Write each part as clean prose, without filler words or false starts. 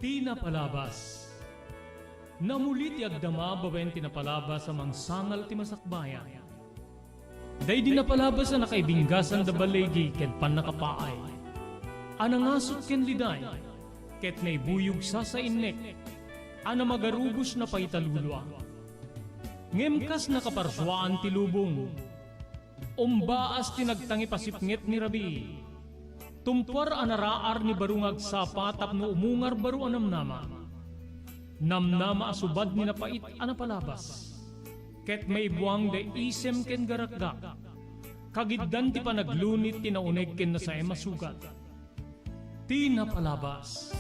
Tinapalabas. Namulit ti agdama babaen tinapalabas sa mangsangal ti masakbayan. Day di napalabas na nakaibinggasan da balegi ken panakapaay. Anangasot ken liday, ket naibuyog sa innek, ana magarubos na paitalulwa. Ngemkas nakaparswaan ti lubong, umbaas tinagtangi pasipnget ni Rabi. Tumpar anaraar ni barungag sapatap no umungar baru anamnama. Namnama asubad ni napait anapalabas. Ket may buwang de isem ken garakgak. Kagiddan ti panaglunit tinauneg ken nasae masugat. Tinapalabas.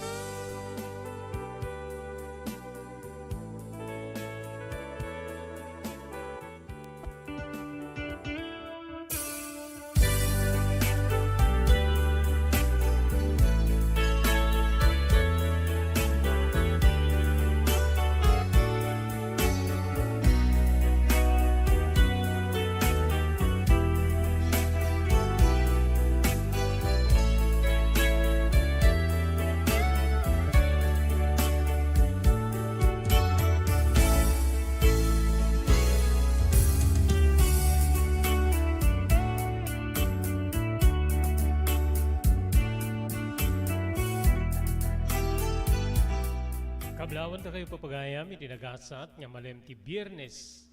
Kablawan ta kayo papagayam, itinagasat nga malem ti Biyernes,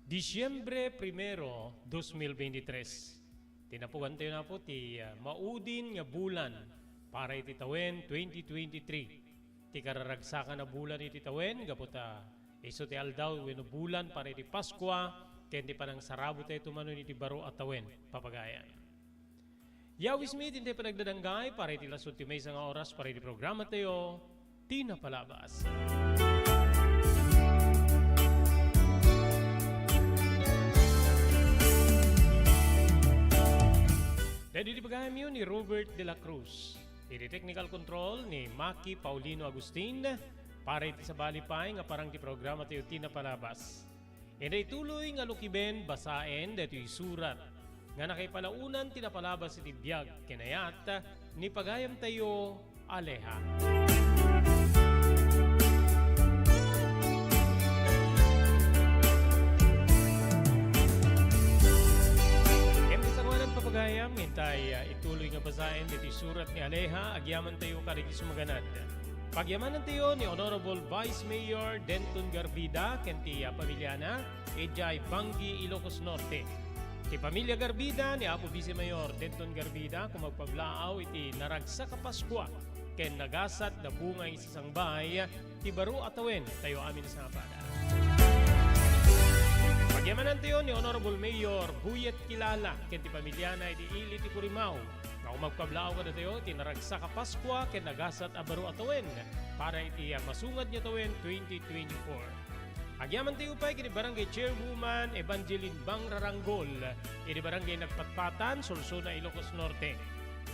Disyembre 1, 2023. Tinapugan tayo na po ti maudin nga bulan para iti tawen 2023. Ti kararagsakan na bulan iti tawen, gaputa iso ti aldaw weno bulan para iti Paskwa, ken ti panang sarabo tayo tumanon iti baro at tawen papagayan. Yawis mi, tintay panagdadanggay para iti lasod ti may nga oras para iti programa tayo, Tinapalabas. Dahil di pagayam yun ni Robert de la Cruz. Iti technical control ni Maki Paulino Agustin para iti sa balipay nga parang ti programa tayo Tinapalabas. Iti tuloy nga lukiben basaen dito isurat nga nakipalaunan tinapalabas iti biyag kinayat ni pagayam tayo Aleha. Papagayam, ngintay ituloy nga basahin dito surat ni Aleha, agyaman tayo karigis maganad. Pagyamanan tayo ni Honorable Vice Mayor Denton Garbida, kenti pamilyana, Ejay Bangi, Ilocos Norte. Ti pamilya Garbida ni Apo Vice Mayor Denton Garbida, kung magpablaaw iti naragsa ka Paskwa, ken nagasat na bunga isasang bahay, ti baro atawen tayo amin sa pada. Pagyamanan tayo ni Honorable Mayor Buyet Kilala, ken ti pamilyana iti ili ti Purimao. Kung magpablao ka na tayo, tinaragsa ka Paskwa, ken nagasat abaro atawen para iti masungad niya tawen 2024. Agyaman tayo pa kini Barangay Chairwoman Evangeline Bang Raranggol, iti Barangay Nagpatpatan, Solsona, Ilocos Norte.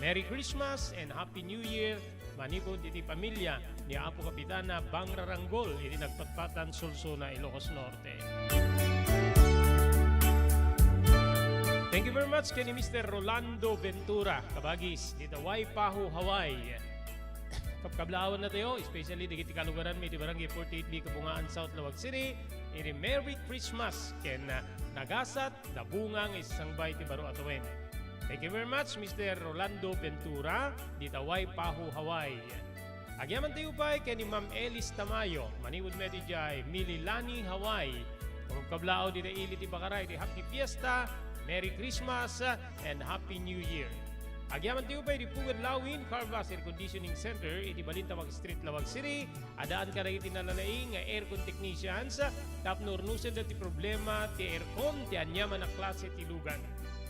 Merry Christmas and Happy New Year, manipod iti pamilya ni Apo Kapitana Bang Raranggol, iti Nagpatpatan, Solsona, Ilocos Norte. Thank you very much kay ni Mr. Rolando Ventura, kabagis, dito Waipahu, Hawaii. Kapkablawan na tayo, especially di kiti kalugaran may di Barangay 48B, Kabungaan, South Lawag City. Iri Merry Christmas ken nagasat na bungang isang bay ti baro atawen. Thank you very much Mr. Rolando Ventura, dito Waipahu, Hawaii. Agyaman tayo pa kay ni Ma'am Elis Tamayo, maniwod med ijay Mililani, Hawaii. Kapkablao dito ili ti Bakaray, di Happy Fiesta, Merry Christmas and Happy New Year. Agyaman tayo pa iti Pugad Lawin, Carvas Air Conditioning Center, iti Balintawag Street, Lawag City. Adaan ka rin iti nalalaing nga aircon technicians, tapnornusan na ti problema ti aircon, ti anyaman na klase ti lugan.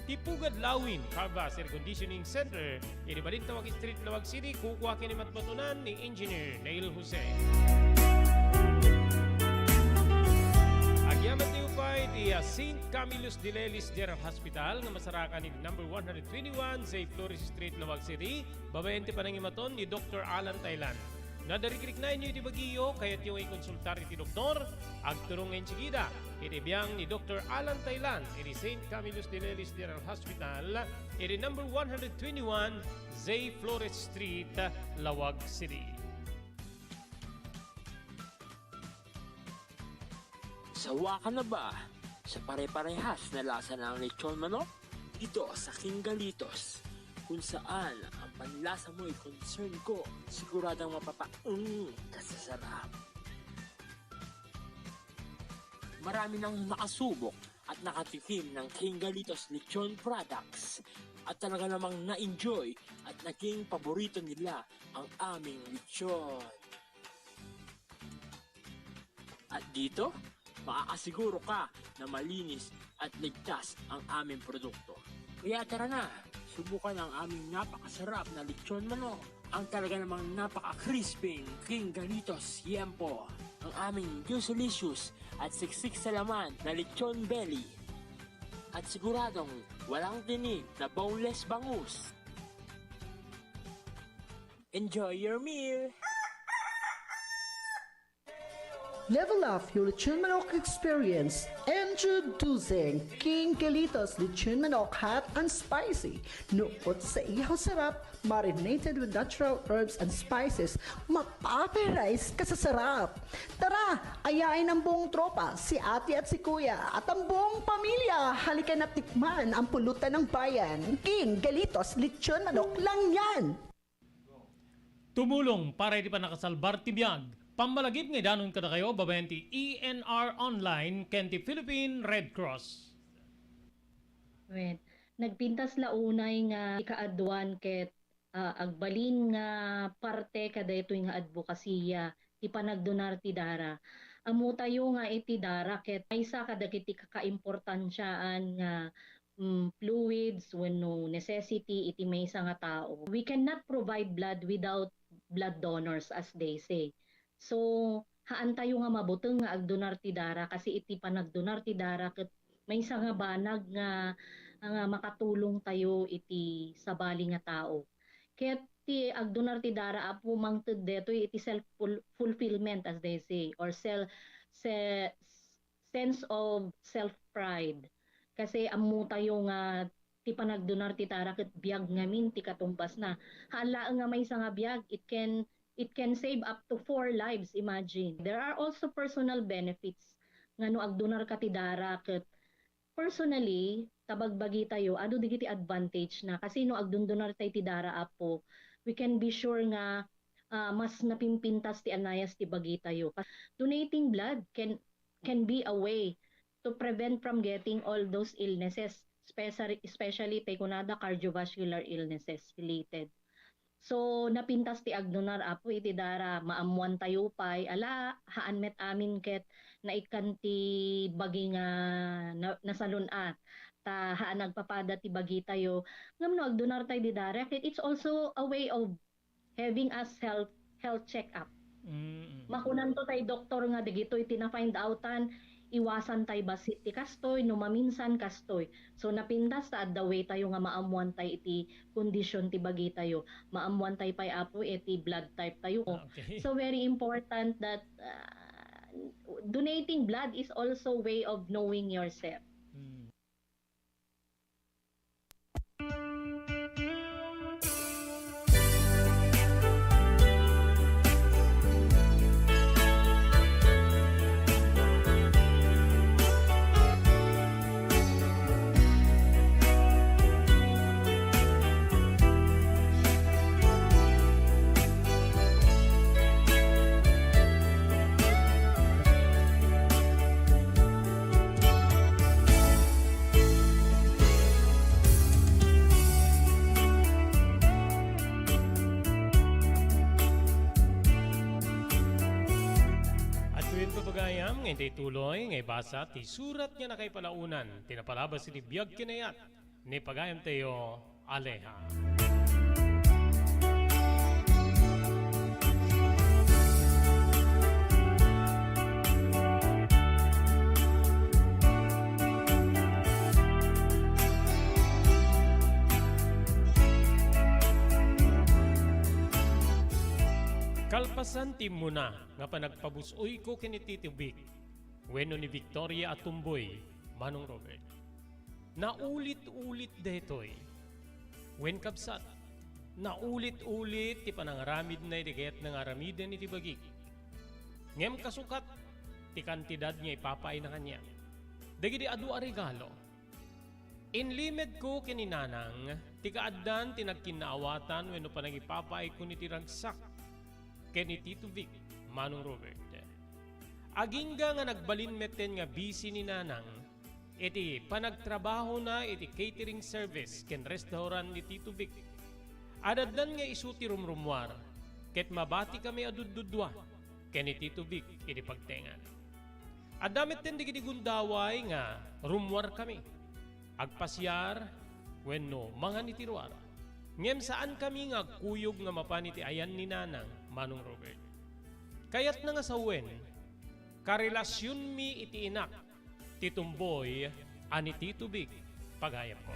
Ti Pugad Lawin, Carvas Air Conditioning Center, iti Balintawag Street, Lawag City, kukuha kinimatmatunan ni Engineer Neil Jose. Agyaman tayo pa iti St. Camillus de Lelis General Hospital nga masarakan ni number 121 Zay Flores Street, Lawag City. Babayan ti panangimaton ni Dr. Alan Thailand. Nadarikrik na inyo iti bagiyo kayat yung i-konsultar iti doktor. Agturong ngayon sigida iti biyang ni Dr. Alan Thailand iti St. Camillus de Lelis General Hospital iti number 121 Zay Flores Street, Lawag City. Sawa ka na ba sa pare-parehas na lasa ng lechon manok? Dito sa King Galitos, kung saan ang panlasa mo ay concern ko, siguradang kasasarap. Marami nang nakasubok at nakatikim ng King Galitos lechon products at talaga namang na-enjoy at naging paborito nila ang aming lechon. At dito, makakasiguro ka na malinis at ligtas ang aming produkto. Kaya tara na, subukan ang aming napakasarap na lechon manok. Ang talaga namang napaka-crisping King Galitos Yempo. Ang aming juicy-licious at siksik sa laman na lechon belly. At siguradong walang tinig na boneless bangus. Enjoy your meal! Level up your lechon manok experience. Introducing King Galitos Lechon Manok Hot and Spicy. Nukot sa ihaw sarap, marinated with natural herbs and spices, mapaperize ka sa sarap. Tara, ayain ang buong tropa, si ate at si kuya, at ang buong pamilya. Halika na tikman ang pulutan ng bayan. King Galitos Lechon Manok lang yan. Tumulong para iti pa nakasalbar ti biyag. Pamalagip nga danon kada kayo, babayan ti ENR Online, kenti Philippine Red Cross. Wait. Nagpintas launay nga ikaadwan ket agbalin nga parte kada ito nga advokasya ti panagdonar ti dara. Amo tayo nga iti dara ket maysa kada kiti kakaimportansyaan nga fluids wenno necessity iti maysa nga tao. We cannot provide blood without blood donors as they say. So haan tayo nga mabuteng nga agdonar ti dara kasi iti panagdonar ti dara ket maysa nga banag nga makatulong tayo iti sabali nga tao. Ket ti agdonar ti dara apo mangted deto iti self fulfillment as they say or sense of self pride. Kasi ammo tayo nga ti panagdonar ti dara ket biag ngamin ti katumbas na. Hala nga maysa nga biag it can save up to 4 lives, imagine. There are also personal benefits nga no agdonar ka ti dara ket personally tabagbagi tayo adu digiti advantage na kasi no agdundonar tayo ti dara apo we can be sure nga mas napimpintas ti anayas ti bagi tayo. Donating blood can be a way to prevent from getting all those illnesses, especially tayo kunada cardiovascular illnesses related. So napintas ti agdonar apo iti dara maamuan tayo pay ala haan met amin ket naikan ti bagi nga nasalunat ta haan nagpapada ti bagi tayo ngam no agdonar tayo ti dara ket it's also a way of having us health check up. Makunan to tayo doktor nga digitoy tina-find outan iwasan tayo basit ti kastoy no maminsan kastoy. So napintas ta adda way tayo nga maamuan tayo iti kondisyon ti bagi tayo. Maamuan tayo pay apo iti blood type tayo. Okay. So very important that donating blood is also way of knowing yourself. Ngay tuloy, ngay basa, ti surat niya na kay palaunan, tinapalabas iti biyag kinayat, ni pagayam tayo, Aleha. Kalpasan ti muna, nga panagpabusoy ko kinititibik, weno ni Victoria at Tumboy, Manong Robert. Naulit-ulit detoy, wen kabsat, naulit-ulit ti panangaramid na idigayat ng aramiden iti bagik. Ngem kasukat, ti kantidad nga ipapay na kanya. Dagiti adu a regalo. Inlimed ko kininanang, ti kaaddan ti nagkinaawatan wenno pa nagipapay ko ni tiragsak ken ni Tito Vic, Manong Robert. Agingga nga nagbalinmeten nga busy ni nanang, iti panagtrabaho na iti catering service ken restaurant ni Tito Vic. Adaddan nga isu ti rumrumwar, ket mabati kami aduddudwa ken ni Tito Vic iti pagtengan. Adamit ten digiti gundaway nga rumwar kami. Agpasyar wenno mga nitiruar. Ngem saan kami nga kuyog nga mapaniti ayan ni nanang, Manong Robert. Kayat na nga sawen, karelasyon mi iti inak, titumboy, ani Tito Vic, pagayap ko.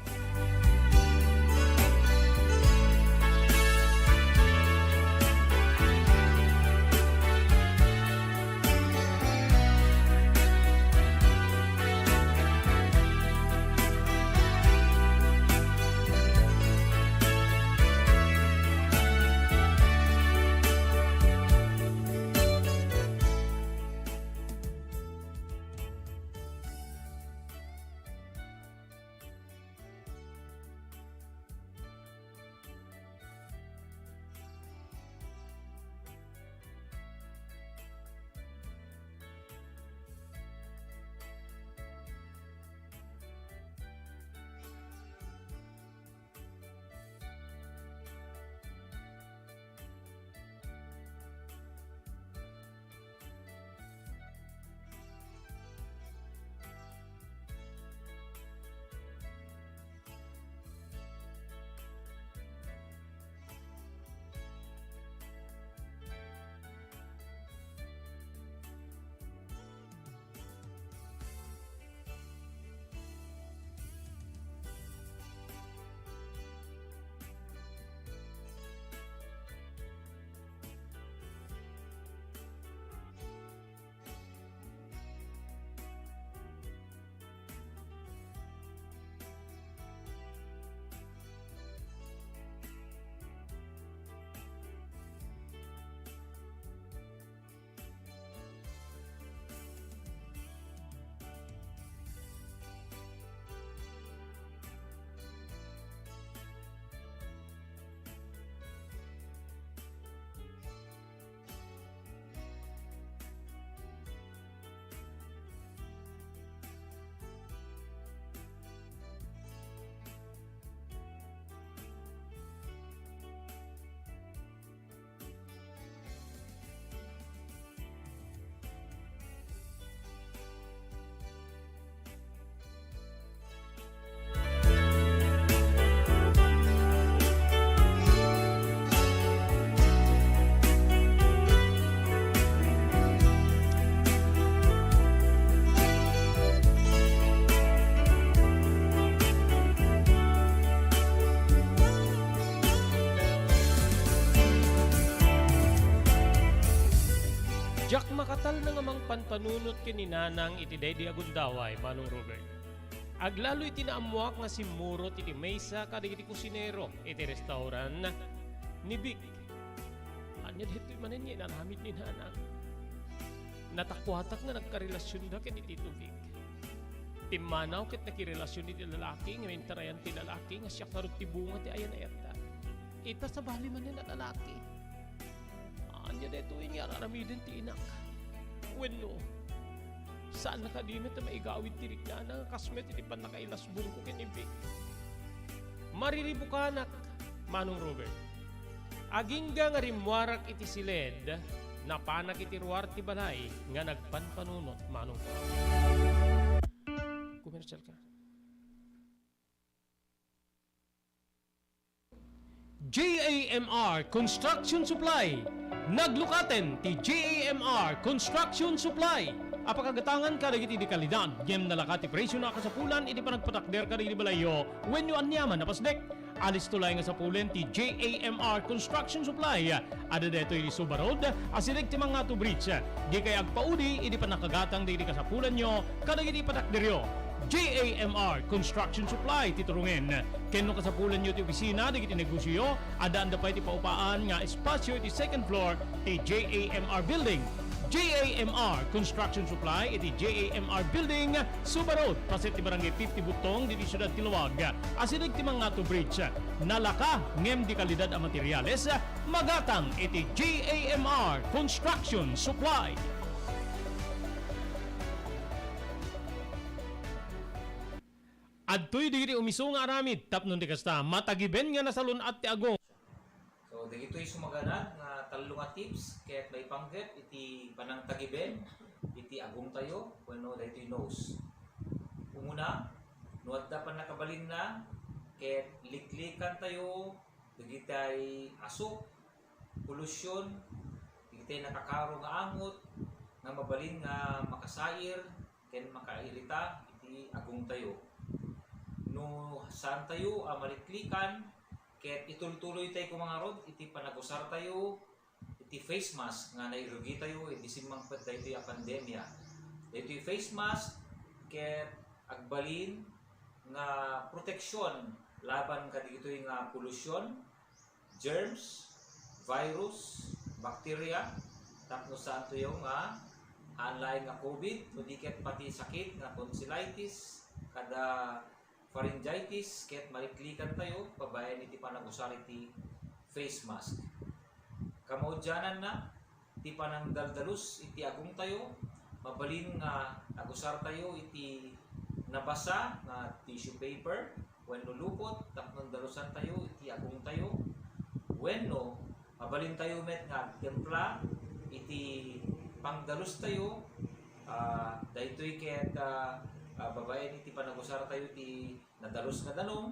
Jak makatal na nga mang panpanunot kininanang iti daydi agundaway, Manong Robert. Aglalo iti naamuak nga si Murot iti maysa kadigiti kusinero iti restaurant ni Vic. Anya dito manen niya nanamit ni nanang. Natakwatak nga nagkarelasyon da ken iti Tito Vic. Timanaw ket nakirelasyon iti lalaki nga mintarayan ti lalaki nga siya karot ti bunga ti ayan ayata. Ita sa bali manen na lalaki. Anya dito nga aramidin ti inak. Wenno, saan nakadimit na maigawid tirik na kasmet iti pan nakailasbong ko kinibig. Mariribukanak, Manong Robert. Agingga nga rimwarak iti siled, napanak iti ruwar ti balay, nga nagpanpanunot, Manong. Commercial ka. JAMR Construction Supply. Naglukaten ti JAMR Construction Supply. Apakagatangan ka dagiti di kalidad, gem nalakati presyo na kasapulan, iti panagpatakder ka dagiti balayo, when you anyaman napasdek. Alis tulay nga sapulen ti JAMR Construction Supply. Ada deto iti Subarod, asirig ti mga to bridge. Di kay agpaudi, iti panakagatang dagiti kasapulan nyo, kadagiti patakderyo. JAMR Construction Supply titurungen. Kenno kasapulan nyo ti opisina digiti negosyo, adaan da pa iti paupaan nga espasyo iti second floor ti JAMR Building. JAMR Construction Supply iti JAMR Building Suba Road paset ti barangay 50 Butong diti Syudad Tiluwag asidag ti Mangato Bridge nalaka ngem di kalidad a materyales magatang iti JAMR Construction Supply. Adtoy digiti umiso nga aramid tapnon di kasta matagiben nga nasalun at ti agong. So dagitoy sumaganad nga talo nga tips ket may panggep iti panang tagiben iti agong tayo wenno daytoy nose. Umuna nuadda pa nakabalin na ket liklikan tayo dagitay asok polusyon dagitay nakakaro nga angot nga mabalin nga makasair ken makairita iti agong tayo. No saan tayo maliklikan ket itultuloy tayo kung mga rod iti panagusar tayo iti face mask nga nairugi tayo iti simangpet tayo iti a pandemya iti face mask ket agbalin nga proteksyon laban kadagitoy nga polusyon germs virus bacteria tapno saan tayo nga hanlay nga covid kundi ket pati sakit nga tonsillitis kada pharyngitis ket maliklikan tayo pabayan iti panagusar iti face mask. Kamaudyanan na iti panangdaldalus iti agong tayo mabalin nga agusar tayo iti nabasa nga tissue paper wenno lupot tapno dalusan tayo iti agong tayo wenno mabalin tayo met nga templa iti pangdalus tayo daytoy ket babayan iti panagusar tayo iti nadalus nga danom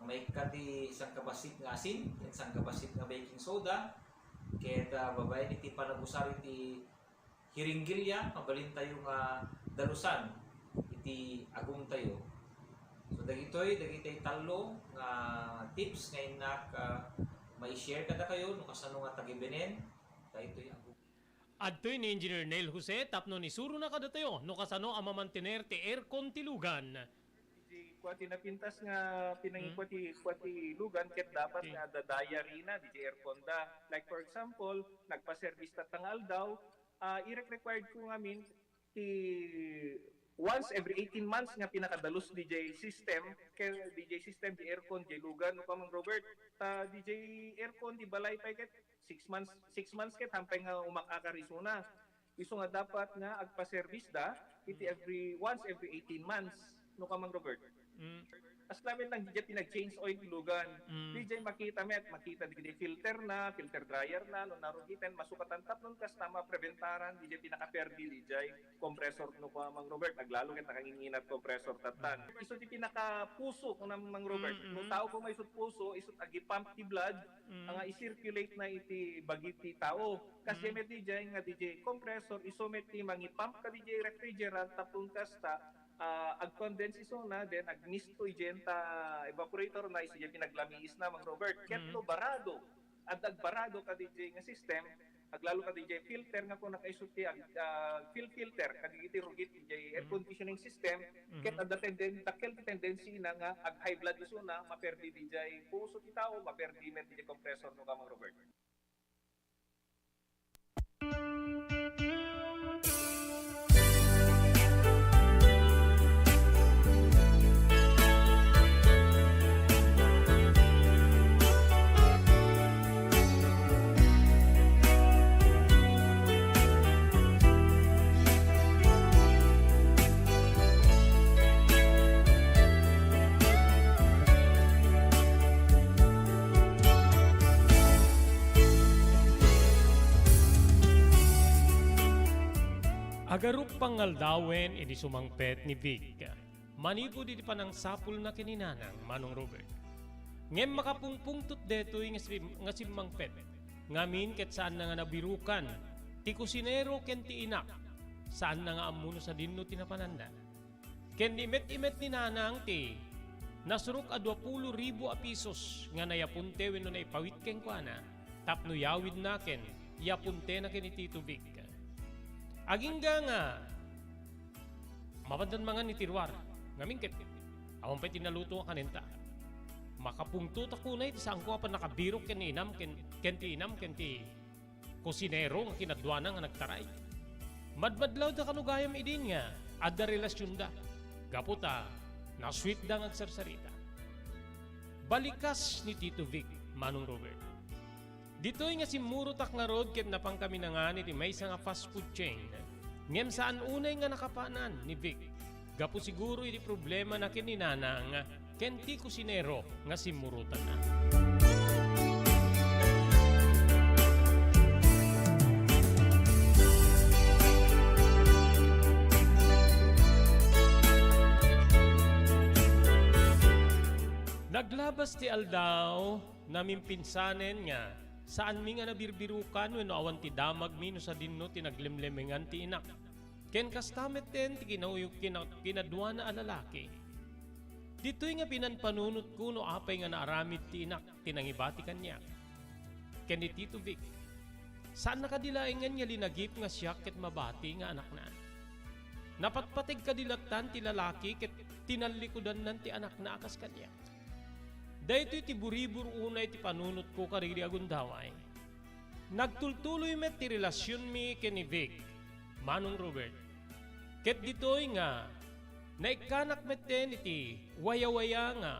may kati isang kabasit nga asin isang kabasit nga baking soda ket babayan iti panagusar iti hiringgilya mabalin tayo nga dalusan iti agong tayo. So dagitoy talo nga tips nga inak mai-share kada kayo no kasano nga tagibenen daytoy agong. Adtoy ni Engineer Neil Jose tapno ni suro na kada tayo no kasano ang mamantener ti aircon ti lugan. Di kwati napintas nga pinangikwati lugan ket dapat nga dadaya rina di aircon da. Like for example, nagpa-service ta tangal daw, i-required ko ngamin ti once every 18 months nga pinakadalos DJ system di aircon di lugan no pamang Robert DJ aircon di balay pa ket 6 months ket hampay nga umakakarisuna iso nga dapat nga agpa-service da iti once every 18 months no kamang Robert. As namin lang DJ pinag-change oil lugan. DJ makita di filter dryer na no narugitan masukatan tapnon kas tama preventaran DJ pinaka-perdi DJ compressor no pa mang Robert naglalo ket nakanginginat compressor tatan. Iso ti pinaka-puso no mang Robert. No tao ko may isut puso isut agi-pump ti blood nga i-circulate na iti bagiti tao. Kasi met DJ nga DJ compressor iso met ti mangi-pump ka DJ refrigerant tapnon kas ta ag-condense iso na then agnisto igenta evaporator na iso pinaglamiis na mang Robert ketlo barado at agbarado ka DJ nga system aglalo ka DJ filter nga kung nakaisuti filter kadigiti rugit DJ air conditioning system ket adda tendency na nga ag high blood iso na maperdi DJ puso ti tao maperdi met DJ compressor no ka mang Robert. Agarup pangaldawen iti sumangpet ni Vic. Manipo di panang sapul na kininanang Manong Robert. Ngem makapungpungtot detoy nga simangpet. Ngamin ket saan na nga nabirukan. Ti kusinero ken ti inak. Saan na nga amuno sa dinno tinapananda. Ken imet-imet ni nanang ti nasurok a 20,000 a pisos nga nayapunte wenno na ipawit ken kuana. Tapno yawid na ken yapunte na ken ni Tito Vic. Agingga nga mapandan mga ni Tirwar ngamin ket awan pa tinaluto nga kanenta makapungto ta kunay ti saan ko pa nakabirok ken inam ken ti inam ken ti kusinero nga kinadwana nga nagtaray Madmadlaw da kanugayam idin nga, adda relasyon da. Gaputa, na sweet da ng agsarsarita. Balikas ni Tito Vic, Manong Robert. Dito'y nga si Murutak nga road ket napang kami na nga ni may nga fast food chain. Ngem saan unay nga nakapanan ni Vic. Gapu siguro iti problema na kininana nga kenti kusinero nga si Murutak na. Naglabas ti aldaw namin pinsanen nga saan mi nga nabirbirukan wenno awan ti damag mi no sa dinno ti naglemlemengan ti inak. Ken kastamet ten ti kinadwa na alalaki. Dito'y nga pinanpanunot ko no apay nga naaramid ti inak tinangibati kanya. Ken ni Tito Vic, saan nakadilaengan nga linagip nga siya ket mabati nga anak na. Napatpatig kadilatan ti lalaki ket tinalikudan nan ti anak na akas kanya. Dahito iti buribur unay ti panunot ko kariri agundaway. Nagtultuloy met ti relasyon mi ken ni Vic, Manong Robert. Ket ditoy nga, naikanak met ten iti waya-waya nga,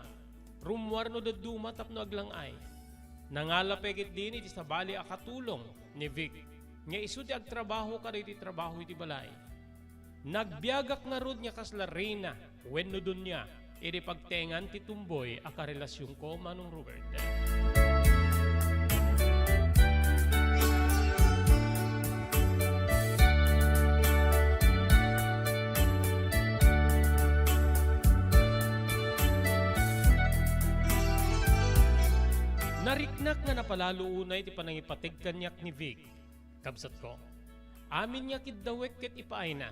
rumwar no daduma tapno aglangay. Nangalapegit din iti sabali akatulong ni Vic, nga isu ti agtrabaho kariri trabaho iti balay. Nagbiagak nga rod nga kasla reyna, wenno dun niya, iti pagtengan ti tumboy a karelasyon ko, Manong Robert. Nariknak nga napalalo unay ti panangipatig kanyak ni Vic. Kabsat ko, amin niya kiddawek ket ipaay na.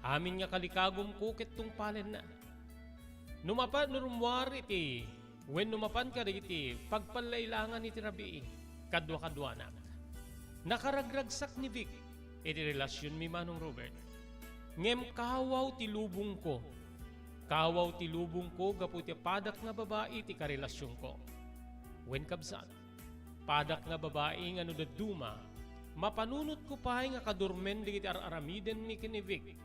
Amin nga kalikagom ko ket tungpalen na. Numapan nurumwar iti, when numapan ka iti, pagpalailangan iti rabii, kadwa-kadwa na. Nakaragragsak ni Vic, iti relasyon mi, Manong Robert. Ngem kawaw ti lubong ko. Kawaw ti lubong ko, gaputi padak nga babae iti karelasyon ko. When kabsat, padak nga babae nga no daduma, mapanunot ko pa nga kadurmen di iti aramiden mi ken ni Vic.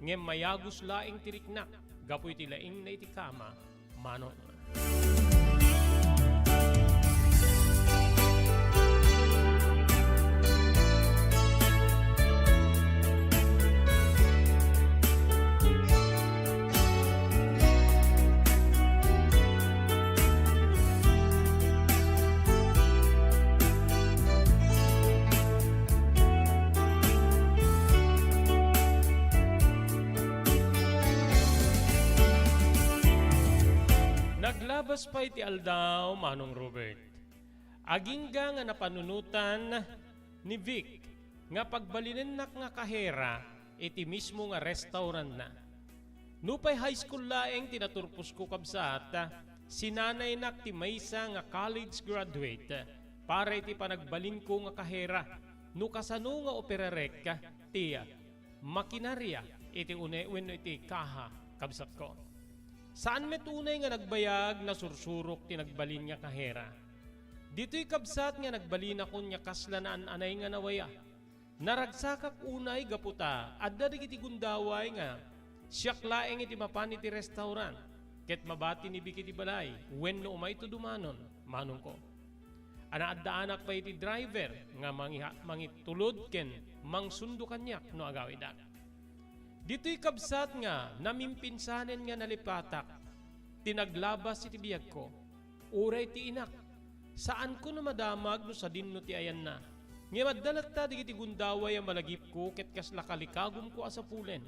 Ngem mayagos laing tiriknak, gapoy ti laing na iti kama, Manong. Naglabas pa iti aldaw, Manong Robert. Agingga nga napanunutan ni Vic nga pagbalinenak nga kahera iti mismo nga restaurant na. Nupay high school laeng tinaturpos ko kabsat, sinanay nak ti maysa nga college graduate para iti panagbalin ko nga kahera no kasano nga operarek ti makinarya iti une iti kaha kabsat ko. Saan met unay nga nagbayag na sursurok ti nagbalin nga kahera? Dito'y kabsat nga nagbalin ako nya kaslanaan anay nga nawaya. Naragsakak unay gaputa, adda iti gundaway nga, siyak laeng iti mapan iti restaurant, ket mabati ni Vic iti balay, wenno umay to dumanon, Manong ko. Anaadda anak pa iti driver, nga mangitulod ken mangsundo kanyak no agawidak. Dito'y kabsat nga, namimpinsanen nga nalipatak, tinaglabas iti biyag ko, uray ti inak, saan ko na madamag no sa dinno ti ayan na. Nga madalat ta digiti gundaway ang malagip ko, ket kasla kalikagom ko asapulen,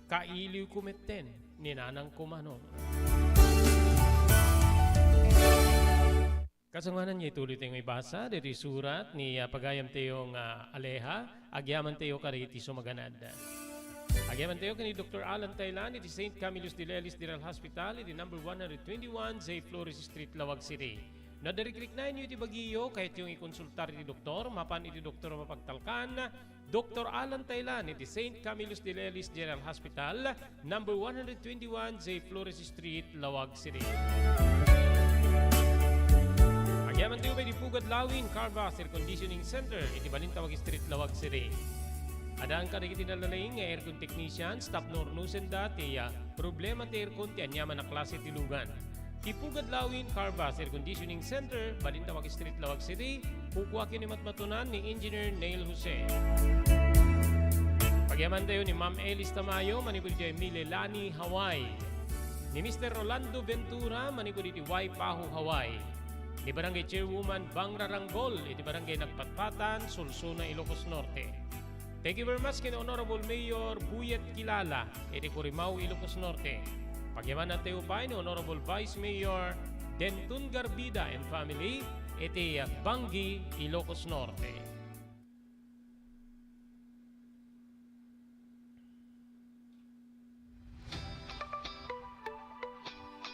kailiw ko metten, ninanang ko Manong. Kasanganan niya ituloy tayong ibasa, dito surat ni pagayam tayong Aleha, agyaman tayo kariti sumaganad. Agyaman tayo kani Dr. Alan Taylan, iti St. Camillus de Lelis General Hospital, iti number 121, Zay Flores Street, Lawag City. Nadariklik na inyo iti bagiyo, kahit yung ikonsultar iti doktor, mapan iti doktor mapagtalkan, Dr. Alan Taylan, iti St. Camillus de Lelis General Hospital, number 121, Zay Flores Street, Lawag City. Agyaman tayo may dipugad lawin, Carva Air Conditioning Center, iti Balintawag Street, Lawag City. Adaan ka rin tinalaing nga aircon technician, stop nornusen dati problema ti aircon ti anyaman na klase ti lugan. Ipugad lawin Carbas Air Conditioning Center, Balintawak Street, Lawag City, kukuha kinimatmatunan ni Engineer Neil Jose. Pagyaman tayo ni Ma'am Elis Tamayo, manipuli di Emile Lani, Hawaii. Ni Mr. Rolando Ventura, manipuli di Waipahu, Hawaii. Ni Barangay Chairwoman Bang Raranggol, iti Barangay Nagpatpatan, Sulsuna, Ilocos Norte. Thank you very much kay Honorable Mayor Buyet Kilala, iti Curimaw, Ilocos Norte. Pagyaman na tayo pa ni Honorable Vice Mayor Dentun Garbida and family, iti Bangi, Ilocos Norte.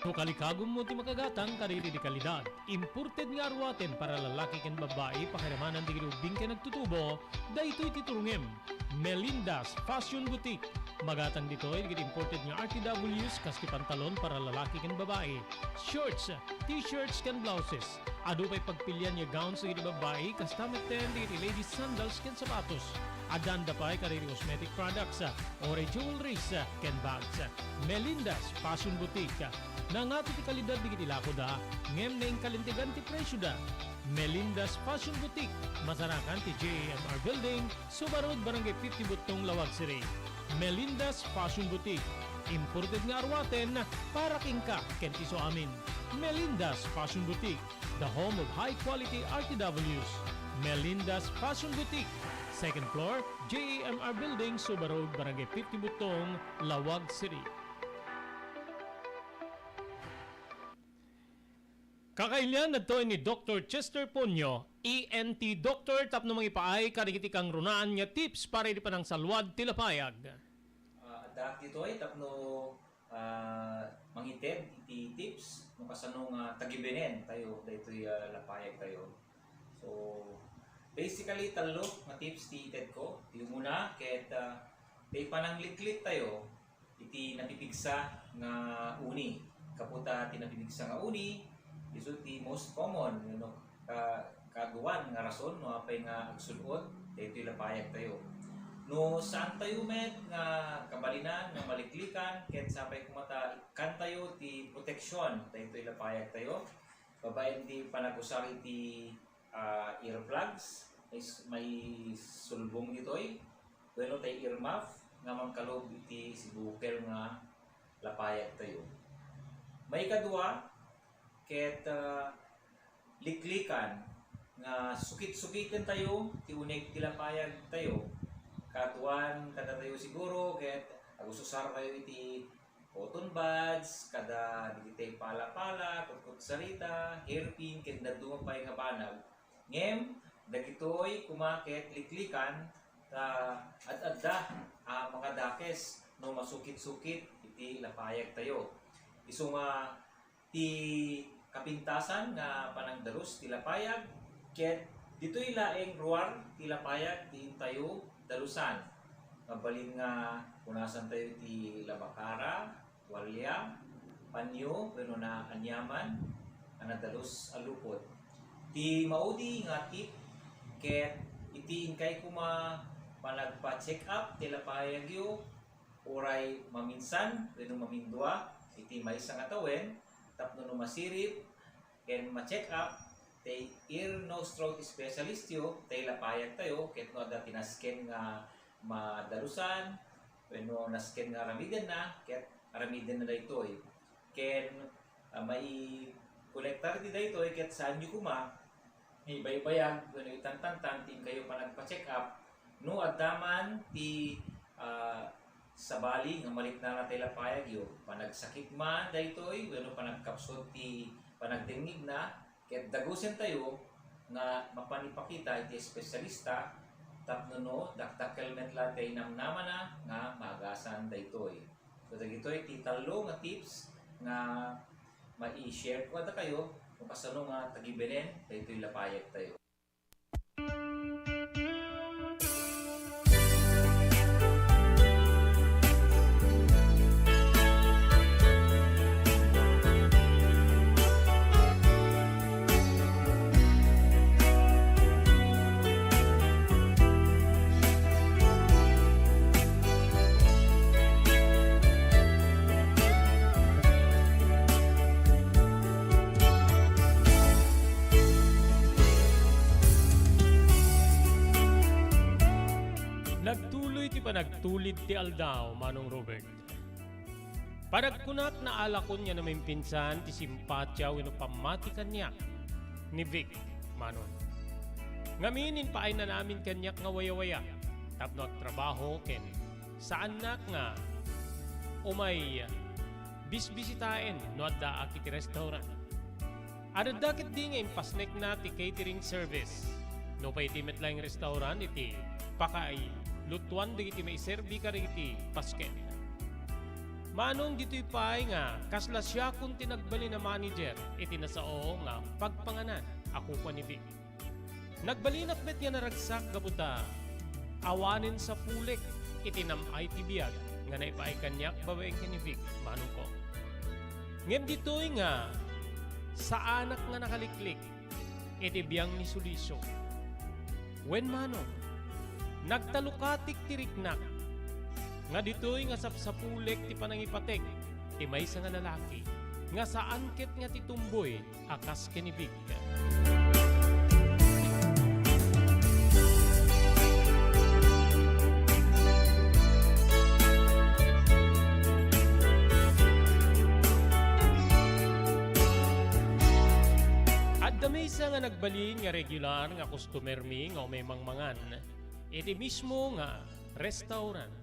No kalikagom mo ti makagatang kariri di kalidad. Imported nga arwaten para lalaki ken babae pakiramanan di grubing ken nagtutubo, daytoy titurungem. Melinda's Fashion Boutique. Magatang ditoy digit imported nga RTWs kaski pantalon para lalaki ken babae. Shorts, t-shirts ken blouses. Adu pay pagpilian nga gowns digit babae custom ten digit ladies sandals ken sapatos. Adanda pay kariri cosmetic products, ore jewelries ken bags. Melinda's Fashion Boutique. Nangato ti kalidad digit ilako da, ngem na kalintigan ti presyo da. Melinda's Fashion Boutique, masarakan ti JMR Building, Subarod, Barangay 50 Butong, Lawag City. Melinda's Fashion Boutique, imported nga arwaten para kingka ken iso amin. Melinda's Fashion Boutique, the home of high-quality RTWs. Melinda's Fashion Boutique, second floor, JMR Building, Subarod, Barangay 50 Butong, Lawag City. Kakailian na to ni Dr. Chester Ponyo, ENT Doctor, tapno mga ipaay karigiti kang runaan nga tips para di pa ng salwad tilapayag. Dak dito ay tapno mangited iti tips no kasano nga tagibenen tayo daytoy lapayag tayo. So basically talo nga tips ti ited ko. Ti muna ket day panangliklik tayo iti napipigsa nga uni. Kaputa ti napipigsa nga uni. Isu ti most common kagawan nga rason no apay nga agsulod daytoy lapayag tayo. No saan tayo met nga kabalinan nga maliklikan ket sapay kumata kan tayo ti protection daytoy lapayag tayo. Babaen ti panagusari ti earplugs may sulbong ditoy. Bueno tay earmuff nga mangkalob iti sibukel nga lapayag tayo. May kadua ket liklikan nga sukit-sukitin tayo ti unig tilapayag tayo katuan kada tayo siguro ket agusosar tayo iti cotton buds kada digitay pala-pala kutkut sarita hairpin ket nadumapay nga banag ngem dagitoy kumaket liklikan at adda mga dakes no masukit-sukit iti lapayag tayo isu nga ti kapintasan nga panangdalos ti lapayag ket ditoy laeng ruar ti lapayag ti tayo dalusan mabalin nga punasan tayo ti labakara walya panyo wenno na anyaman ana dalos alupot ti maudi nga tip ket iti inkay kuma panagpa-check up ti lapayag yo oray maminsan wenno mamindua iti maysa nga tawen tapno no masirip ken ma-check up tay ear nose throat specialist yo tay lapayag tayo ket no ada tinasken nga madalusan wenno nasken nga aramiden na ket aramiden na daytoy ken may kolektar di daytoy ket saan yu kuma ibaybayag wenno itantantan tin kayo pa nagpa-check up no addaman ti sabali nga malikna na tayo lapayag yo panagsakit man daytoy wenno panagkapsot ti panagdingig na ket dagusen tayo nga mapanipakita iti espesyalista tapno no daktakelmet latay namnaman na nga magasan daytoy so dagitoy ti talo nga tips nga mai-share ko ada kayo kung kasano nga tagibenen daytoy lapayag tayo. tulid ti aldaw, Manong Robert. Padagkunat na alakon niya na may pinsan ti simpatya wino pamati kanyak ni Vic, Manong. Ngaminin pa ay na namin kanyak nga waya-waya. Tapno trabaho ken saan nak nga umay bisbisitain no adda akiti restaurant. Ada dakit di nga impasnek na ti catering service. No pa iti metlayng restaurant iti pakay lutuan di iti may serbi ka rin iti pasken. Manong dito'y pay nga kasla siya kung tinagbali na manager iti nasao nga pagpanganan ako pa ni Vic. Nagbalinak bet nga naragsak gabuta awanin sa pulik iti namay ti biyag nga naipaay kanyak babaeng ka ni Vic, Manong ko. Ngem dito'y nga sa anak nga nakaliklik iti biyang ni Suliso. Wen Manong nagtalukatik tiriknak nga dito'y nga sapsapulik ti panangipatek ti maysa nga lalaki nga saan ket nga ti tumboy akas ken ni Vic. Adda maysa nga nagbalin nga regular nga customer mi nga may mangmangan iti mismo nga restaurant.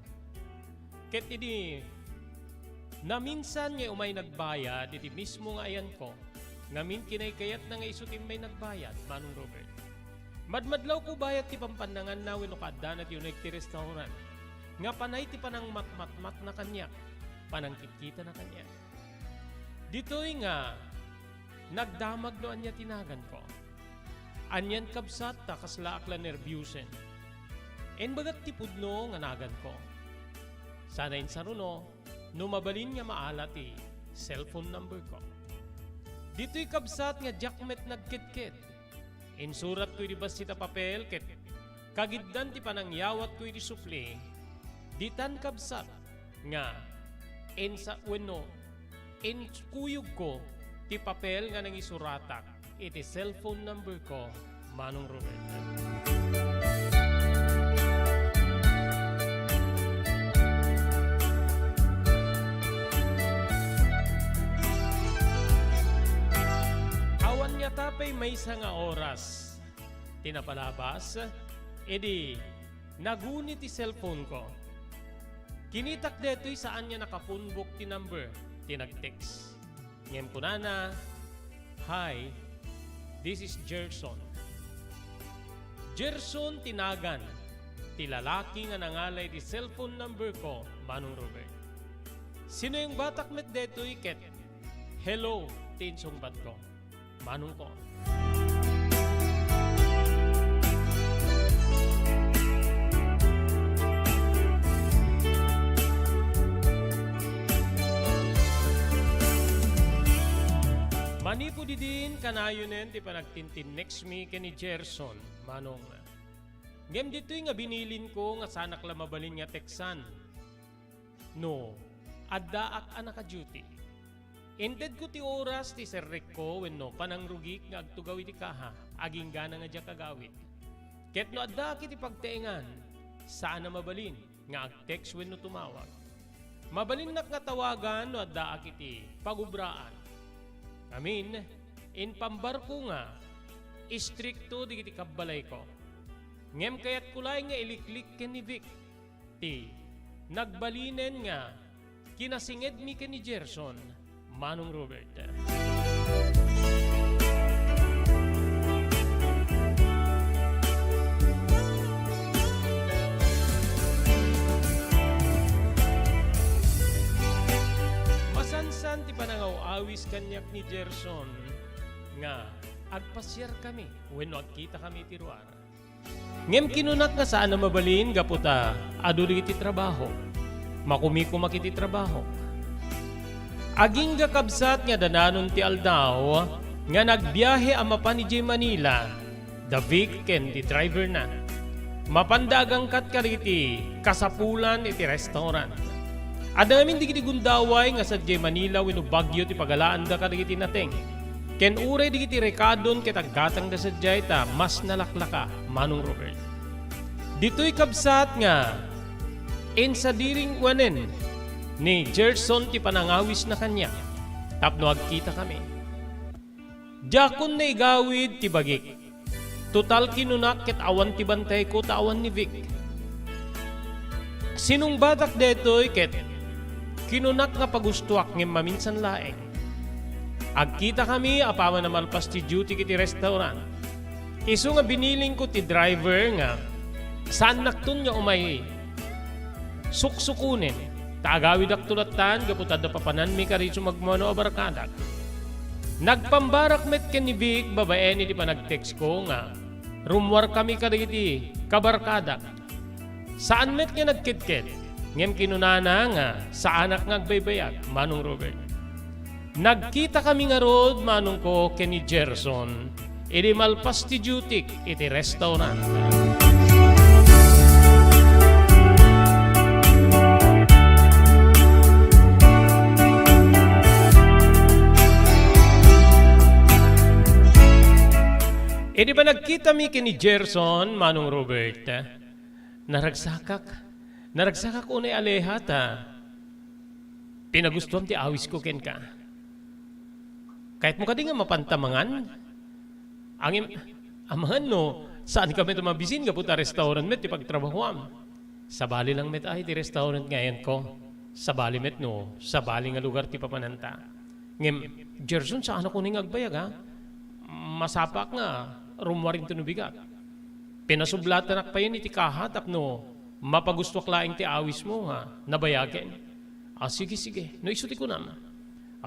Ket idi na minsan nga umay nagbayad iti mismo nga ayan ko. Ngamin kinaykayat na nga isutim may nagbayad, Manong Robert. Madmadlaw ko bayad ti pampandangan na wenno kadda na ti unek ti restaurant. Nga panay ti panang matmatmat na kanyak, panang kitkita na kanyak. Dito'y nga nagdamag no anya tinagan ko. Anyan kabsat ta kasla akla nervyusen. En bagat ti pudno nga nagan ko. Sana insaruno, numabalin nga maala ti cellphone number ko. Dito'y kabsat nga jakmet nagkit-kit. Insurat ko di basita papel ket kagiddan ti panangyawat ko di supli. Ditan kabsat nga ensa wenno kuyog ko ti papel nga nangisuratak iti cellphone number ko, Manong Robert. Tapay may nga oras tinapalabas, edi nagunit ti cellphone ko. Kinitak deto'y saan niya nakapunbok ti number, tinag-text. Ngayon ko na, "Hi, this is Gerson." Gerson tinagan, ti lalaki nga nangalay ti cellphone number ko, Manong Robert. Sino yung batak met deto'y ket? Hello, tinsungbat ko. Manong ko. Manipo di din kanayonen ti panagtintin next me ni Gerson, Manong. Ngem dito'y nga binilin ko nga sanak la mabalin nga teksan. No, adda ak anak duty. Inted ko ti oras ti serrek ko wenno panangrugik nga agtugaw iti kaha aging gana nga diya kagawit. Ket no adda kiti pagteengan saan na mabalin nga agtext wenno tumawag. Mabalin nak nga tawagan no adda kiti pagubraan. Amin, in pambarko nga istrikto di kiti kabbalay ko. Ngem kayat kulay nga iliklik ken ni Vic. Ti nagbalinen nga kinasinged mi ken ni Gerson, Manong Robert. Masansan ti panangaw-awis kanyak ni Gerson nga agpasyar kami wenno agkita kami ti ruar. Ngem kinunak nga saan na mabalin gaputa adu iti trabaho. Makumiko makiti trabaho. Aging gakabsat nga dananon ti aldaw nga nagbiyahe ang mapan ni J. Manila, the Vic ken ti driver na. Mapandagang kat kariti kasapulan iti restaurant. Ada namin di kiti gundaway nga sa J. Manila wenno Bagyo ti pagalaan da kariti nateng. Ken uray di kiti rekadon ket aggatang da sadyay ta mas nalaklaka, Manong Robert. Dito'y kabsat nga Insa diring wanen ni Gerson ti panangawis na kanya. Tapno agkita kami. Jakon na igawid ti bagik. Total kinunak ket awan ti bantay ko tawan ni Vic. Sinong batak detoy ket kinunak nga pagustuak ngem maminsan laeng. Agkita kami apaman na malpas ti duty kiti restaurant. Isu nga biniling ko ti driver nga saan naktun nga umay suksukunin. Taagawid ak tulatan gaputad na papanan mi karitso magmano abarkadak. Nagpambarak met ken ni Vic babae ni di pa nag-text ko nga rumwar kami kadagiti kabarkadak. Saan met nga nagkitket? Ngem kinunana nga sa anak nga agbaybayag Manong Robert. Nagkita kami nga rod manong ko ken ni Gerson iti malpas ti duty iti restaurant. Di ba nagkita mi kini Gerson, Manong Robert? Naragsakak unay alehata. Pinagustuhan ti awis ko ken ka. Kahit mo ka di nga mapantamangan. Amahan no, saan kami tumabisin ka puta restaurant met ti pagtrabahoam. Sabali lang met ay ti restaurant ngayon ko. Sabali met no, sabali nga lugar ti papananta. Ngem, Gerson, saan ako ning agbayag ha? Masapak nga. Rumwaring tunubigat. Pinasublatan pa yun iti kahatap no, mapagustwak laing ti awis mo ha, nabayagin. Sige. No isuti ko naman.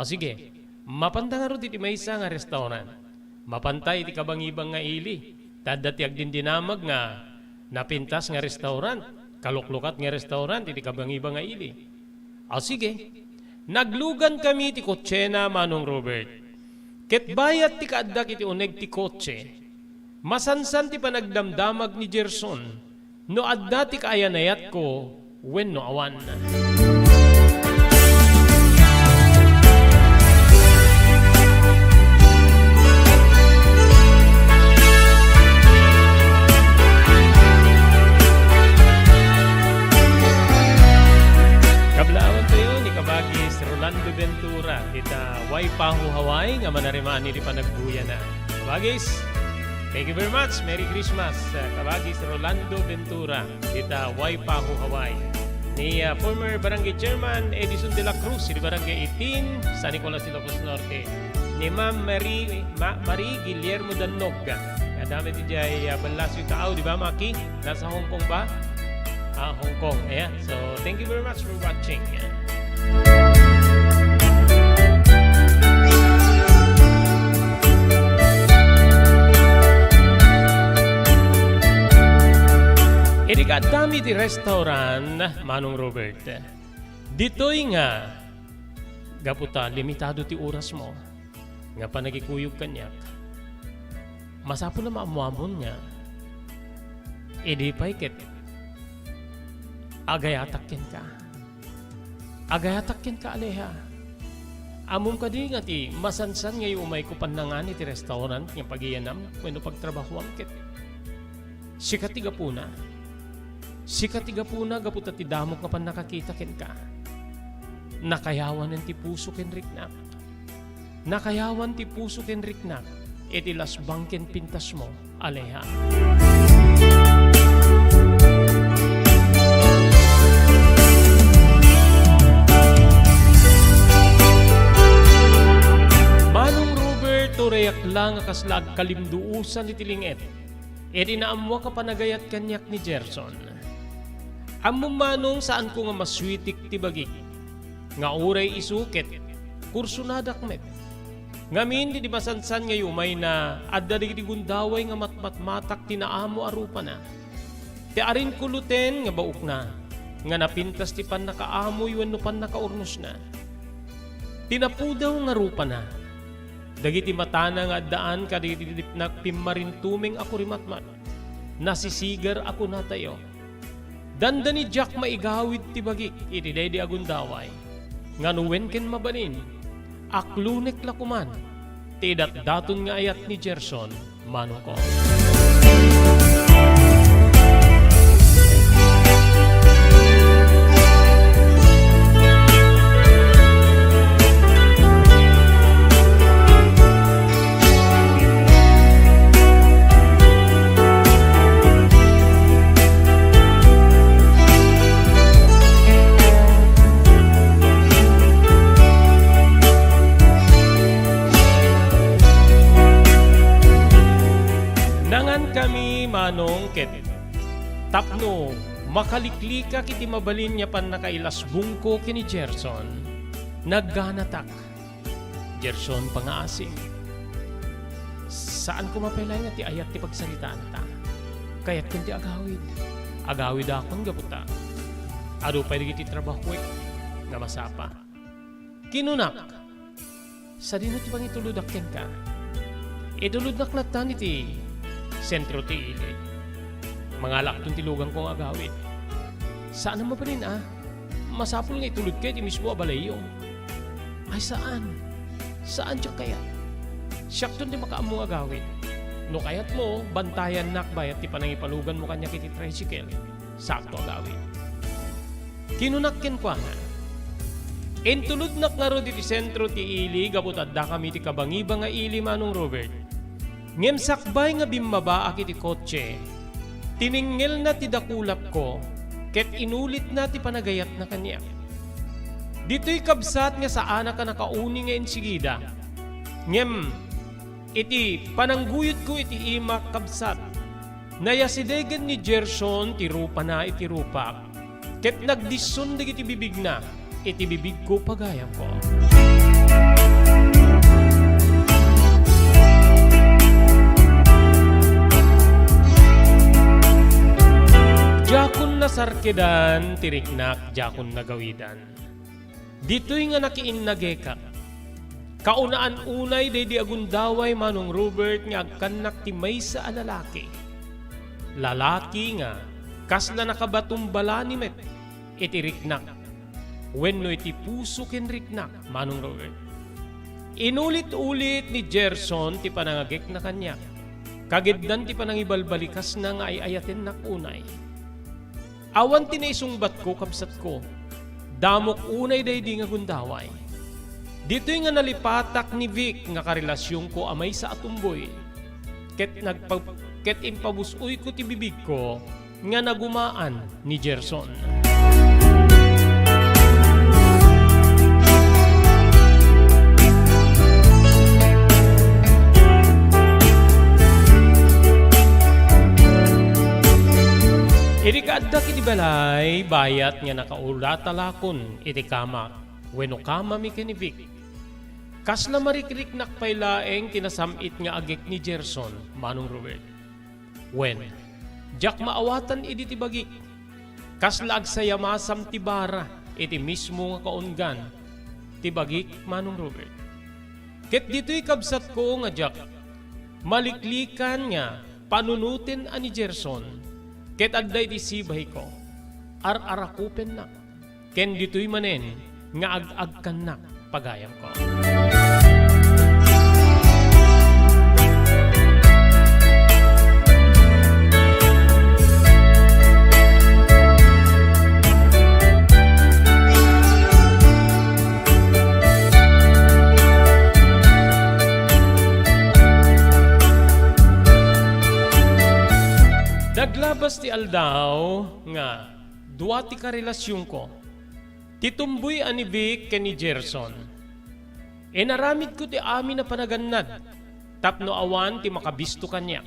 Sige. Mapanta nga ro iti maysa nga restaurant. Mapantay iti kabangibang nga ili. Tadati agdindinamag nga napintas nga restaurant. Kaluklukat nga restaurant iti kabangibang nga ili. Sige. Naglugan kami iti kotsena Manong Robert. Ket bayat ti kaaddak iti uneg ti kotse. Masansan ti panagdamdamag ni Gerson, no adda ti kaayanayat ko, wenno awan. Kablawan tayo ni kabagis Rolando Ventura, ita Waipahu Hawaii nga manarimaan ni panagbuya na. Kabagis, thank you very much. Merry Christmas. Kabagis Rolando Ventura, ita Waipahu Hawaii. Ni former Barangay Chairman Edison de la Cruz, di Barangay 18, San Nicolas, Ilocos Norte. Ni Ma'am Marie Guillermo Danog. Kadami ti jay balas yung tao, di ba Maki? Nasa Hong Kong ba? Hong Kong. Ayan. So, thank you very much for watching. Edi kadami ti restaurant, Manong Robert. Dito'y nga, gaputa, limitado ti oras mo. Nga pa nagikuyog kanyak. Masapo na maamuamon nga. Edi paiket. Agayatakken ka. Agayatakken ka, aleha. Amom ka di nga ti masansan ngayon umay ko panangan iti restaurant nga pagiyanam when pagtrabaho ang kit. Sikatiga puna. Sikatiga puna gaputa ti damok nga pan nakakita ken ka. Nakayawan ng ti puso ken riknak. Nakayawan ti puso ken riknak. Iti lasbang ken pintas mo, aleha. Manong Roberto reyak lang kaslag kalimduusan iti linget. Iti naamwa ka panagayat kanyak ni Gerson. Among manong saan ko nga maswitik ti bagik. Nga uray isuket, kursunadak met. Ngamin di masansan nga umay na adda di gundaway nga matmatmatak tinaamo arupa na. Ti arin kuluten nga bauk na. Nga napintas ti pan nakaamoy wenno pan nakaurnos na. Tinapudaw nga rupa na. Dagiti matana nga addaan kaditi dipnak pimarintuming ako rimatmat. Nasisigar ako na tayo. Danda ni Jack maigawid ti bagik iti day di agundaway. Nganuwen ken mabanin. Aklunek lakuman. Ti daton nga ayat ni Gerson manong ko. manong ket tapno makaliklika kiti mabalin niya pan nakailasbong ko kini Gerson. Nagganatak. Gerson pangaasing. Saan ko mapelay nga ti ayat ti pagsalitaan ta? Kaya't kun ti agawid. Agawid akon gaputa. Ado pa ti trabaho nga masapa. Kinunak. Sa dino ti pangituludak ken ka. Idulod na klatan iti sentro ti ili. Mangalak tong tilugan kong agawid. Saan naman pa rin Masapul nga itulod kayo ti mismo abalayo. Ay saan? Saan siya kaya? Siyak doon di makaamong agawid. No kayat mo, bantayan nakbayat ti panangipalugan mo kanya kiti tricycle. Sakto agawid. Kinunakkin ko nga. Entulod nak nga ro di sentro ti ili, gabutad da kami ti kabangiba nga ili manong Robert. Ngem sakbay nga bimaba akiti kotse. Tiningil na ti dakulap ko, ket inulit na ti panagayat na kanya. Dito'y kabsat nga saan ka nakauni nga insigida. Ngem, iti panangguyot ko iti imak kabsat. Nayasidegan ni Gerson ti rupa na iti rupa. Ket nagdison iti bibig na, iti bibig ko pagayam ko. Jakon na sarkedan, tiriknak, jakon na gawidan. Dito'y nga nakiin nageka. Kaunaan unay day di agundaway manong Robert nga agkanak ti maysa a lalaki. Lalaki nga, kasla nakabatumbala ni met, iti riknak. Wenno iti puso ken riknak, manong Robert. Inulit-ulit ni Gerson ti panangagek na kanya. Kagiddan ti panangibalbalikas na nga ay ayaten nak unay. Awan tinaisungbat ko kabsat ko. Damok unay day di nga gundaway. Dito'y nga nalipatak ni Vic nga karelasyon ko amay sa atumboy. Ket impabusoy ko ti bibig ko nga nagumaan ni Gerson. Iti kaadda kiti balay, bayat nga nakaulat-alakon iti kama, wenno kama mi kini Vic. Kasla marikrik pailaeng tinasamit nga agek ni Gerson, manong Robert. Wen, jak maawatan iti tibagik. Kasla agsayamasam ti bara, iti mismo nga kaungan, tibagik, manong Robert. Ket dito'y kabsat ko nga jak, maliklikan nga panunutin ani Gerson. Ket adday ti sibay ko, ar-arakupen na. Ken dito'y manen, nga ag-agkan na pagayam ko. Naglabas ti aldaw nga duwa ti karelasyon ko. Titumboy ani Vic ken ni Gerson. Enaramid ko ti amin na panagannad. Tapno awan ti makabisto kanya.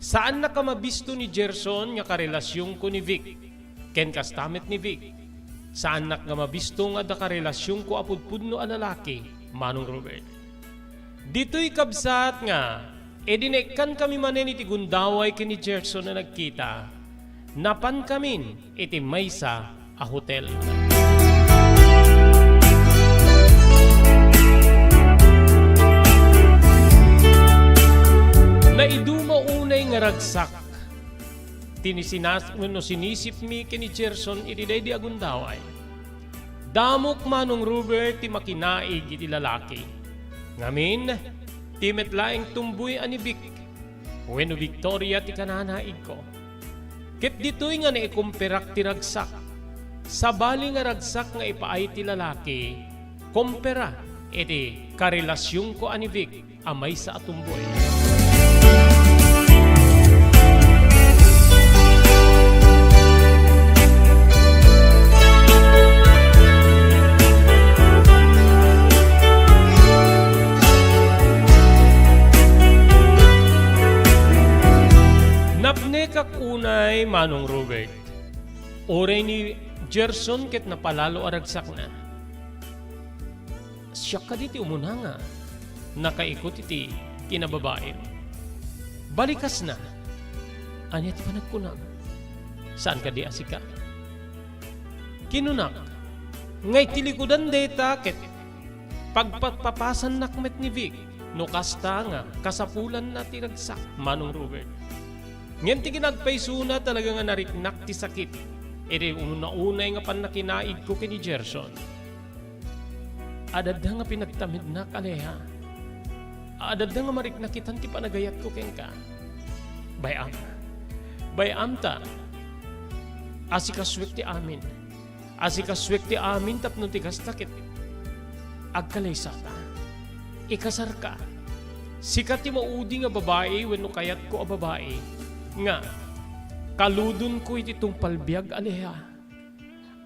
Saan na ka mabisto ni Gerson nga karelasyon ko ni Vic? Ken kastamet ni Vic. Saan na ka mabisto nga da karelasyon ko apudpudno a lalaki, manong Robert? Dito'y kabsat nga dinekkan kami manen iti gundaway kini Gerson na nagkita. Napan kamin iti maysa a hotel. Naiduma unay nga ragsak. Sinisip mi kini Gerson iti day di agundaway. Damok manong Robert ti makinaig iti lalaki. Ngamin, timet laeng tumboy ani Vic. Wenno Victoria ti kananaig ko. Ket dito'y nga naikumperak ti ragsak. Sabali nga ragsak nga ipaay ti lalaki, kumpera iti karelasyon ko ani Vic amay sa atumboy. Uray Manong Robert. Uray ni Gerson ket napalalo aragsak na. Siya ka diti umuna nga. Nakaikot iti kinababae. Balikas na. Anya ti panagkunam. Saan ka di asika? Kinunak. Ngay tilikudan deta ket pagpapapasan nakmet ni Vic. No kasta nga kasapulan na tiragsak Manong Robert. Ngayon ti ginagpaysuna talaga nga nariknak ti sakit. Ere una-unay nga panakinaid ko kini Gerson. Adad nga pinagtamid na kaleha. Adad nga mariknakitan ti panagayat ko ken ka. Bayam ta. Asikaswek ti amin. Asikaswek ti amin tapno ti kastakit. Agkalaysa ta. Ikasar ka. Sikat ti maudi nga babae wenno kayat ko a babae. Nga kaludon ko iti tungpalbiag aleha.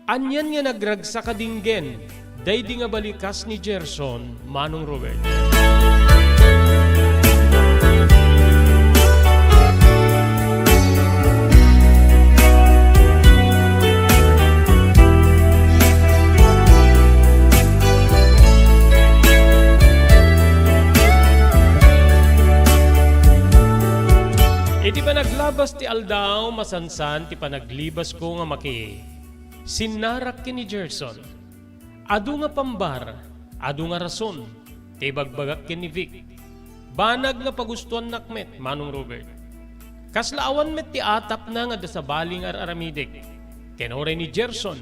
Anyan nga nagragsa kadinggen. Daydi nga balikas ni Gerson, Manong Robert. Iti panaglabas ti aldaw masansan ti panaglibas ko nga maki. Sinarak kini Gerson. Adu nga pambar, adu nga rason, ti bagbagak kini Vic. Banag nga pagustuhan nakmet, Manong Robert. Kaslaawan met ti atap na nga dasabaling aramidik. Kenoray ni Gerson,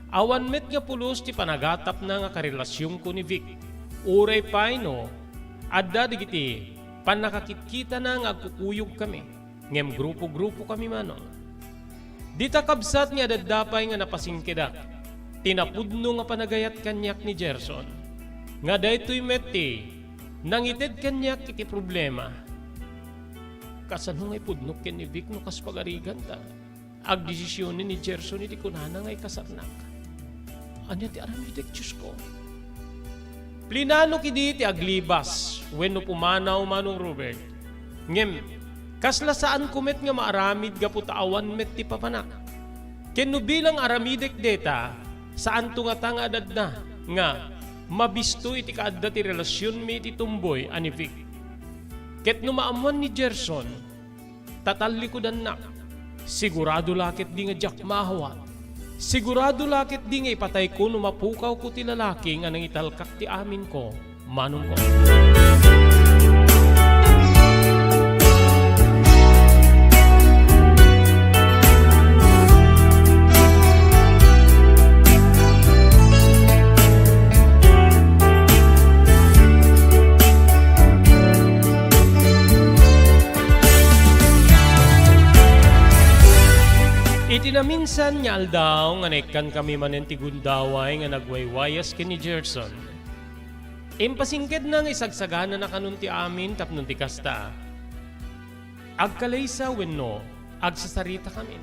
awan met nga pulos ti panagatap na nga karelasyon ko ni Vic. Uray paino, adda digiti, panakakit-kita na nga agkukuyog kami. Ngem grupo-grupo kami Manong. Dita kabsat nga daddapay nga napasingkidak. Tinapudno nga panagayat kanyak ni Gerson. Nga daytoy meti, nangited kanyak iti problema. Kasano nga'y pudnok ken ni Vic no kas pagarigan ta. Ag desisyonin ni Gerson iti kunana nga'y kasarnak. Anya ti aramidik Diyos ko. Plinano kidi ti aglibas wenno pumanaw Manong Robert. Ngem, kasla saan kumet nga maaramid gaputaawan met ti papanak. Kenno bilang aramidek deta, saan tungatang adad na nga mabisto iti kaadda ti relasyon mi iti tumboy ani Vic. Ket no maamuan ni Gerson, tatalikudan na. Sigurado lakit di nga jak mahawat. Sigurado lakit di nga ipatay ko no mapukaw ko ti lalaki nga nang italkak ti amin ko, Manong ko. Itinaminsan niya aldaw nga naikan kami manen ti gundaway nga nagwaywayas kini Gerson. Impasingked na nga isagsagana na kanun ti amin tapnon ti kasta. Agkalaysa wenno, agsasarita kami.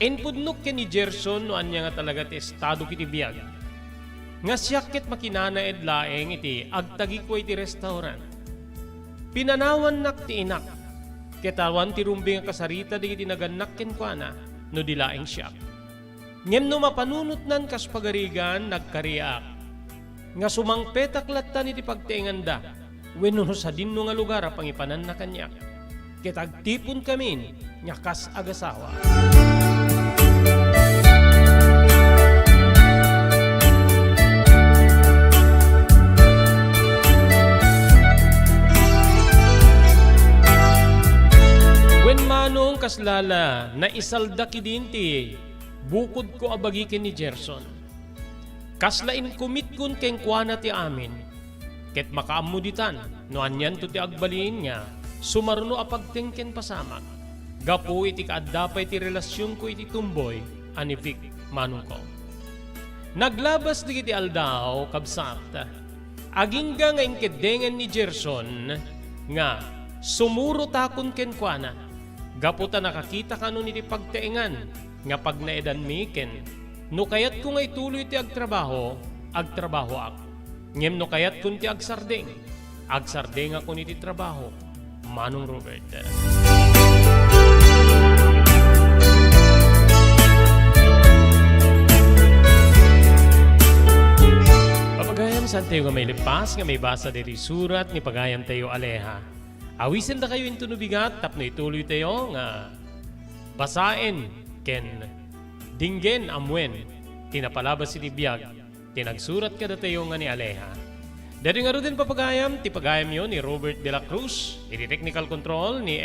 Inpudnok kini Gerson no anya nga talaga ti estado kiti biyag. Nga siyakit makinana edlaeng iti agtagi ko iti restaurant. Pinanawan nak ti inak. Ketawan ti rumbi nga kasarita di tinaganak ken kuana no dilaeng siya. Ngem no mapanunot nan kas pagarigan nagkariak. Nga sumangpetak latta iti pagtienganda wenno sa dinno nga lugar a pangipanan na kanyak. Ket agtipon kami nga kas agasawa. Manong kaslala na isalda kidinti bukod ko abagi ken ni Gerson. Kaslain kumit kun ken kuana ti amin. Ket makaamuditan no anyan to ti agbaliin nga sumarno a pagtengken pasamak. Gapu iti kaadapay ti relasyon ko iti tumboy ani Vic, Manong ko. Naglabas digiti aldaw kabsat. Agingga nga inkedengen ni Gerson nga sumuro takon ken kuana. Gaputa nakakita ka nun iti pagtaingan nga pag naedan miken. No kayat ko nga ituloy ti agtrabaho ako. Ngem no kayat kun ti agsardeng ako niti trabaho, Manong Robert. saan tayo nga may lipas, nga may basa diri surat, ni pagayam tayo aleha. Awisin ta kayo into nubigat, tapno ituloy tayo nga basain, ken dinggen amwen, tinapalabas si biyag, tinagsurat ka da tayo nga ni aleha. Dari nga ro din papagayam, ti pagayam yun ni Robert de la Cruz, iti technical control ni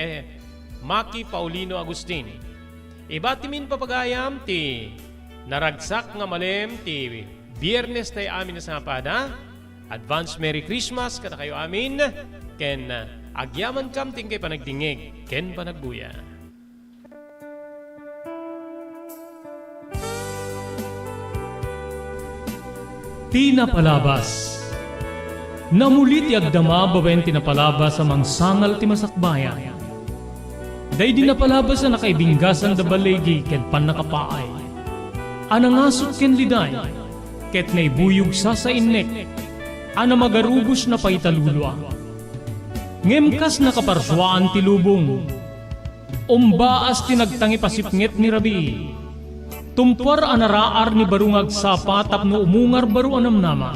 Maki Paulino Agustin. Ibatimin papagayam ti naragsak nga malem ti Biyernes tayo amin na sapada. Advance Merry Christmas kada kayo amin. Ken agyaman kam ting kay panagdingig. Ken panagbuya. Tinapalabas. Namulit ti agdama babaen tinapalabas sa mangsangal ti masakbayan. Day dinapalabas na nakaibinggasan da balegi ken panakapaay. Anangasot ken liday, ket naibuyog sa innek, ana magarubos na paitalulwa. Ngemkas nakaparswaan ti lubong, umbaas tinagtangi pasipnget ni Rabi. Tumpar anaraar ni barungag sapa tapno umungar baru anamnama.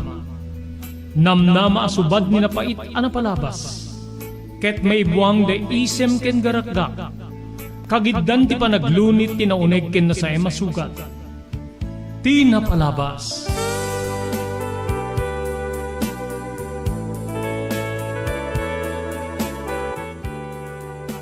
Namnama asubad ni napait anapalabas. Ket may buwang de isem ken garakgak. Kagiddan ti panaglunit tinauneg ken na sa emasugat. Tinapalabas.